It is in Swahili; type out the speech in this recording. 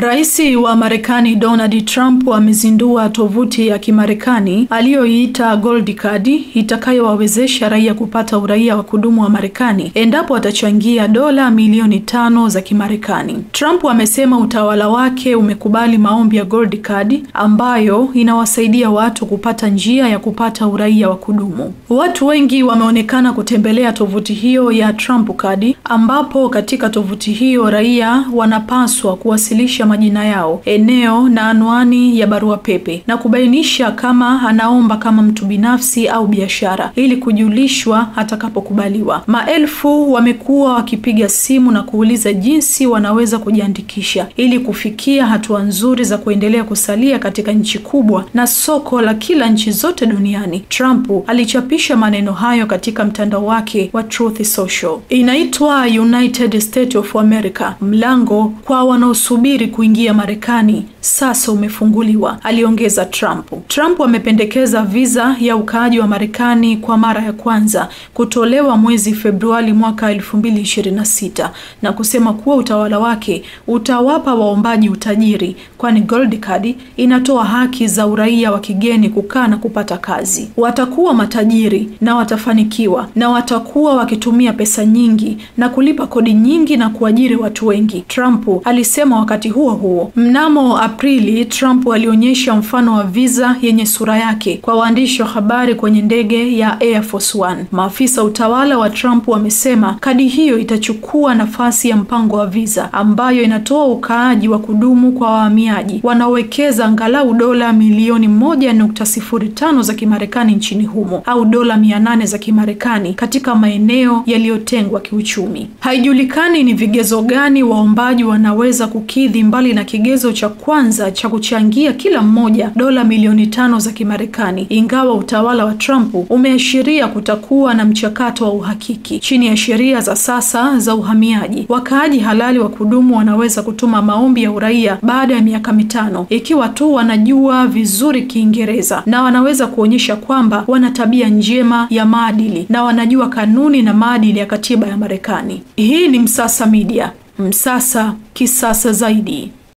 Raisi wa Marekani Donald Trump amezindua tovuti ya Kimarekani aliyoiita Gold Card itakayowawezesha raia kupata uraia wa kudumu wa Marekani endapo atachangia dola milioni 5 za Kimarekani. Trump amesema utawala wake umekubali maombi ya Gold Card ambayo inawasaidia watu kupata njia ya kupata uraia wa kudumu. Watu wengi wameonekana kutembelea tovuti hiyo ya Trump Card, ambapo katika tovuti hiyo raia wanapaswa kuwasilisha majina yao, eneo na anwani ya barua pepe na kubainisha kama anaomba kama mtu binafsi au biashara ili kujulishwa atakapokubaliwa. Maelfu wamekuwa wakipiga simu na kuuliza jinsi wanaweza kujiandikisha ili kufikia hatua nzuri za kuendelea kusalia katika nchi kubwa na soko la kila nchi zote duniani. Trump alichapisha maneno hayo katika mtandao wake wa Truth Social. Inaitwa United States of America, mlango kwa wanaosubiri kuingia Marekani sasa umefunguliwa, aliongeza Trump. Trump amependekeza visa ya ukaaji wa Marekani kwa mara ya kwanza kutolewa mwezi Februari mwaka 2026 na kusema kuwa utawala wake utawapa waombaji utajiri, kwani Gold Card inatoa haki za uraia wa kigeni kukaa na kupata kazi. Watakuwa matajiri na watafanikiwa na watakuwa wakitumia pesa nyingi na kulipa kodi nyingi na kuajiri watu wengi, Trump alisema. Wakati huo mnamo Aprili, Trump alionyesha mfano wa visa yenye sura yake kwa waandishi wa habari kwenye ndege ya Air Force One. Maafisa utawala wa Trump wamesema kadi hiyo itachukua nafasi ya mpango wa visa ambayo inatoa ukaaji wa kudumu kwa wahamiaji wanaowekeza angalau dola milioni 1.05 za Kimarekani nchini humo au dola 800 za Kimarekani katika maeneo yaliyotengwa kiuchumi. Haijulikani ni vigezo gani waombaji wanaweza kukidhi mbali na kigezo cha kwanza cha kuchangia kila mmoja dola milioni 5 za Kimarekani, ingawa utawala wa Trump umeashiria kutakuwa na mchakato wa uhakiki. Chini ya sheria za sasa za uhamiaji, wakaaji halali wa kudumu wanaweza kutuma maombi ya uraia baada ya miaka 5 ikiwa tu wanajua vizuri Kiingereza na wanaweza kuonyesha kwamba wana tabia njema ya maadili na wanajua kanuni na maadili ya katiba ya Marekani. Hii ni Msasa Media. Msasa kisasa zaidi.